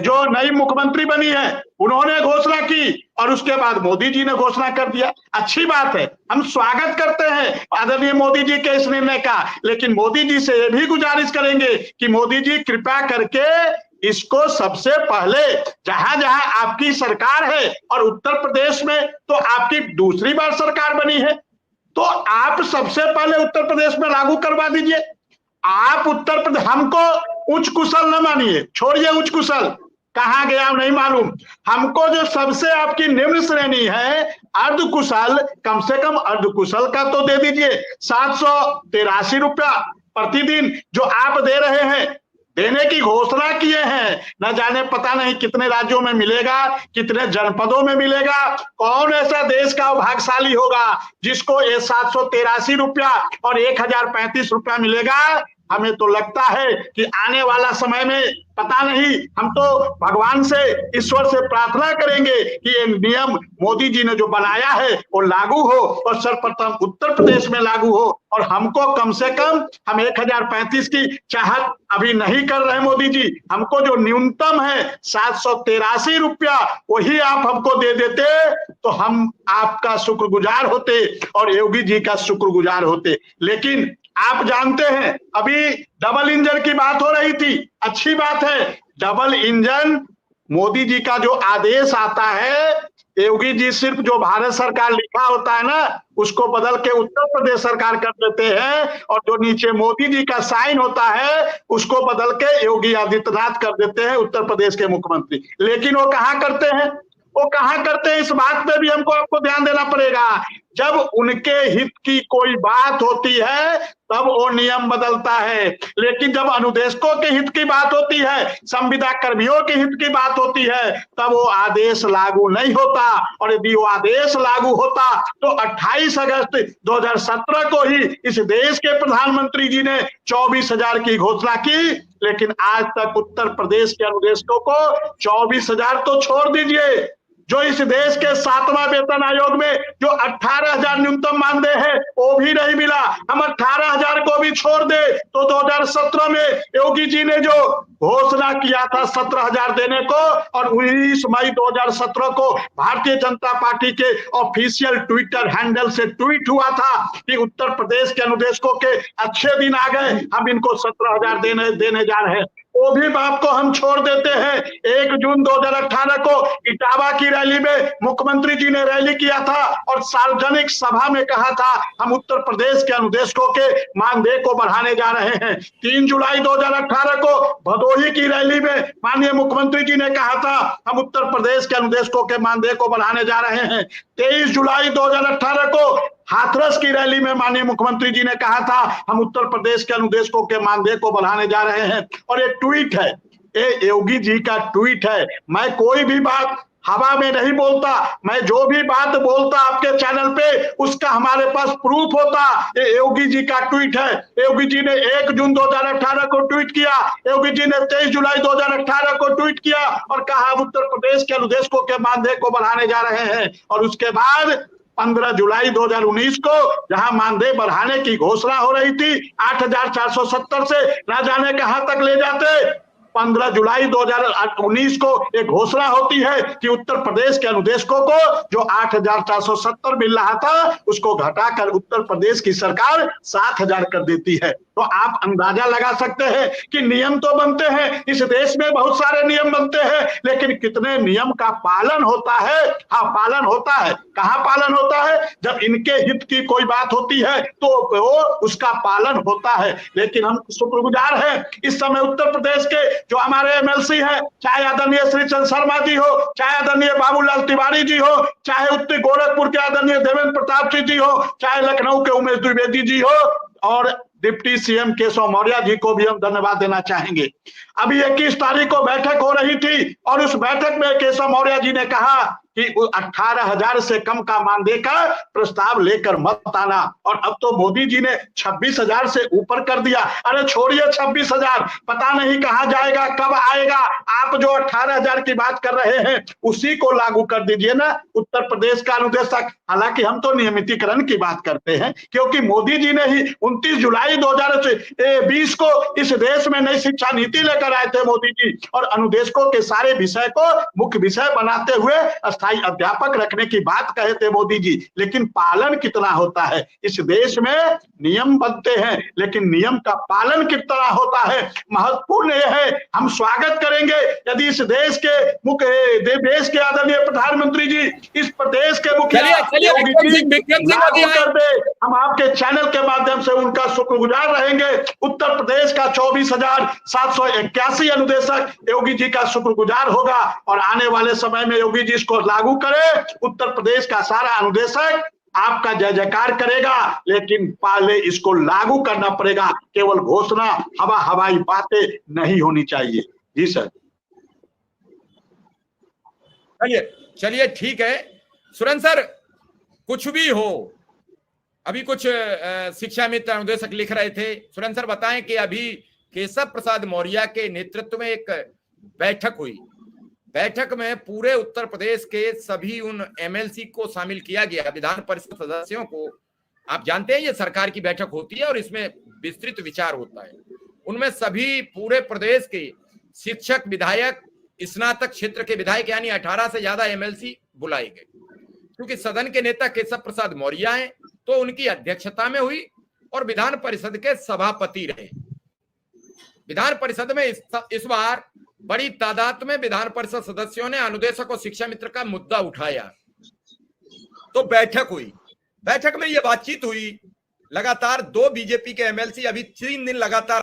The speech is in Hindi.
जो नई मुख्यमंत्री बनी है उन्होंने घोषणा की और उसके बाद मोदी जी ने घोषणा कर दिया। अच्छी बात है, हम स्वागत करते हैं आदरणीय मोदी जी के इस निर्णय का, लेकिन मोदी जी से ये भी गुजारिश करेंगे कि मोदी जी कृपया करके इसको सबसे पहले, जहां जहां आपकी सरकार है और उत्तर प्रदेश में तो आपकी दूसरी बार सरकार बनी है, तो आप सबसे पहले उत्तर प्रदेश में लागू करवा दीजिए। आप उत्तर प्रदेश, हमको उच्च कुशल न मानिए, छोड़िए उच्च कुशल, कहां गया नहीं मालूम। हमको जो सबसे आपकी निम्न श्रेणी है अर्धकुशल, कम से कम अर्धकुशल का तो दे दीजिए। 783 रुपया प्रतिदिन जो आप दे रहे हैं, देने की घोषणा किए हैं, न जाने पता नहीं कितने राज्यों में मिलेगा, कितने जनपदों में मिलेगा। कौन ऐसा देश का भाग्यशाली होगा जिसको ये 783 रुपया और 1035 रुपया मिलेगा। हमें तो लगता है कि आने वाला समय में पता नहीं, हम तो भगवान से, ईश्वर से प्रार्थना करेंगे कि ये नियम मोदी जी ने जो बनाया है वो लागू हो और सर्वप्रथम उत्तर प्रदेश में लागू हो, और हमको कम से कम, हम 1035 की चाहत अभी नहीं कर रहे मोदी जी, हमको जो न्यूनतम है 783 रुपया वही आप हमको दे देते तो हम आपका शुक्रगुजार होते और योगी जी का शुक्रगुजार होते। लेकिन आप जानते हैं अभी डबल इंजन की बात हो रही थी, अच्छी बात है, डबल इंजन मोदी जी का जो आदेश आता है, योगी जी सिर्फ जो भारत सरकार लिखा होता है ना उसको बदल के उत्तर प्रदेश सरकार कर देते हैं, और जो नीचे मोदी जी का साइन होता है उसको बदल के योगी आदित्यनाथ कर देते हैं उत्तर प्रदेश के मुख्यमंत्री। लेकिन वो कहां करते हैं, वो कहां करते हैं, इस बात पे भी हमको आपको ध्यान देना पड़ेगा। जब उनके हित की कोई बात होती है तब वो नियम बदलता है, लेकिन जब अनुदेशकों के हित की बात होती है, संविदा कर्मियों के हित की बात होती है, तब वो आदेश लागू नहीं होता। और यदि वो आदेश लागू होता तो 28 अगस्त 2017 को ही इस देश के प्रधानमंत्री जी ने 24,000 की घोषणा की, लेकिन आज तक उत्तर प्रदेश के अनुदेशकों को 24,000 तो छोड़ दीजिए, जो इस देश के 7वां वेतन आयोग में जो 18,000 न्यूनतम मानदेय है वो भी नहीं मिला। हम 18,000 को भी छोड़ दे तो 2017 में योगी जी ने जो घोषणा किया था 17,000 देने को, और 19 मई 2017 को भारतीय जनता पार्टी के ऑफिशियल ट्विटर हैंडल से ट्वीट हुआ था कि उत्तर प्रदेश के अनुदेशकों के अच्छे दिन आ गए, हम इनको 17,000 देने जा रहे हैं, वो भी बात को हम छोड़ देते हैं। 1 जून 2018 को इटावा की रैली में मुख्यमंत्री जी ने रैली किया था और सार्वजनिक सभा में कहा था हम उत्तर प्रदेश के अनुदेशकों के मानदेय को बढ़ाने जा रहे हैं। 3 जुलाई 2018 को भदोही की रैली में माननीय मुख्यमंत्री जी ने कहा था हम उत्तर प्रदेश के अनुदेशकों के मानदेय को बढ़ाने जा रहे हैं। 23 जुलाई 2018 को हाथरस की रैली में माननीय मुख्यमंत्री जी ने कहा था हम उत्तर प्रदेश के अनुदेशकों के मानदेय को बढ़ाने जा रहे हैं। और एक ट्वीट है, ये योगी जी का ट्वीट है, मैं कोई भी बात हवा में नहीं बोलता, मैं जो भी बात बोलता आपके चैनल पे उसका हमारे पास प्रूफ होता। ये योगी जी का ट्वीट है। योगी जी ने 1 जून 2018 को ट्वीट किया, योगी जी ने 23 जुलाई 2018 को ट्वीट किया और कहा उत्तर प्रदेश के अनुदेशकों के मानदेय को बढ़ाने जा रहे हैं। और उसके बाद 15 जुलाई 2019 को जहां मानदेय बढ़ाने की घोषणा हो रही थी 8,470 से ना जाने कहां तक ले जाते, 15 जुलाई 2019 को एक घोषणा होती है कि उत्तर प्रदेश के अनुदेशकों को जो 8,470 मिल रहा था उसको घटाकर उत्तर प्रदेश की सरकार 7,000 कर देती है। तो आप अंदाजा लगा सकते हैं कि नियम तो बनते हैं, इस देश में बहुत सारे नियम बनते हैं, लेकिन कितने नियम का पालन होता है? हाँ, पालन होता है। कहाँ पालन होता है? जब इनके हित की कोई बात होती है तो वो उसका पालन होता है। लेकिन हम शुक्रगुजार हैं इस समय उत्तर प्रदेश के जो हमारे एमएलसी हैं, चाहे आदरणीय श्रीचंद शर्मा जी हो, चाहे आदरणीय बाबूलाल तिवारी जी हो, चाहे उत्तर गोरखपुर के आदरणीय देवेंद्र प्रताप सिंह जी हो, चाहे लखनऊ के उमेश द्विवेदी जी हो, और डिप्टी सीएम केशव मौर्य जी को भी हम धन्यवाद देना चाहेंगे। अभी 21 तारीख को बैठक हो रही थी और उस बैठक में केशव मौर्य जी ने कहा कि 18,000 से कम का मानदेय का प्रस्ताव लेकर मत आना, और अब तो मोदी जी ने 26,000 से ऊपर कर दिया। अरे छोड़िए 26,000, पता नहीं कहां जाएगा, कब आएगा। आप जो 18,000 की बात कर रहे हैं उसी को लागू कर दीजिए ना उत्तर प्रदेश का अनुदेशक। हालांकि हम तो नियमितीकरण की बात करते हैं, क्योंकि मोदी जी ने ही 29 जुलाई जुलाई 2020 को इस देश में नई शिक्षा नीति लेकर आए थे मोदी जी, और अनुदेशकों के सारे विषय को मुख्य विषय बनाते हुए अस्थायी अध्यापक रखने की बात कहे थे मोदी जी। लेकिन पालन कितना होता है? इस देश में नियम बनते हैं, लेकिन नियम का पालन कितना होता है, महत्वपूर्ण यह है। हम स्वागत करेंगे यदि इस देश के देश के आदरणीय प्रधानमंत्री जी इस प्रदेश के मुखिया लागू कर दे। हम आपके चैनल के माध्यम से उनका शुक्रगुजार रहेंगे। उत्तर प्रदेश का 24,781 अनुदेशक योगी जी का शुक्रगुजार होगा, और आने वाले समय में योगी जी इसको लागू करे, उत्तर प्रदेश का सारा अनुदेशक आपका जय जयकार करेगा। लेकिन पहले इसको लागू करना पड़ेगा, केवल घोषणा हवाई बातें नहीं होनी चाहिए। जी सर। चलिए ठीक है सुरेंद्र सर, कुछ भी हो, अभी कुछ शिक्षा मित्र अनुदेशक लिख रहे थे। सुरेंद्र सर बताएं कि अभी केशव प्रसाद मौर्य के नेतृत्व में एक बैठक हुई। बैठक में पूरे उत्तर प्रदेश के सभी उन एमएलसी को शामिल किया गया, विधान परिषद सदस्यों को। आप जानते हैं ये सरकार की बैठक होती है और इसमें विस्तृत विचार होता है। उनमें सभी पूरे प्रदेश के शिक्षक, विधायक, स्नातक क्षेत्र के विधायक यानी 18 से ज्यादा एमएलसी बुलाए गए। क्योंकि सदन के नेता केशव प्रसाद मौर्य हैं तो उनकी अध्यक्षता में हुई, और विधान परिषद के सभापति रहे। विधान परिषद में इस बार बड़ी तादाद में विधान परिषद सदस्यों ने अनुदेशक और शिक्षा मित्र का मुद्दा उठाया, तो बैठक हुई। बैठक में यह बातचीत हुई। लगातार 2 बीजेपी के एमएलसी अभी 3 दिन लगातार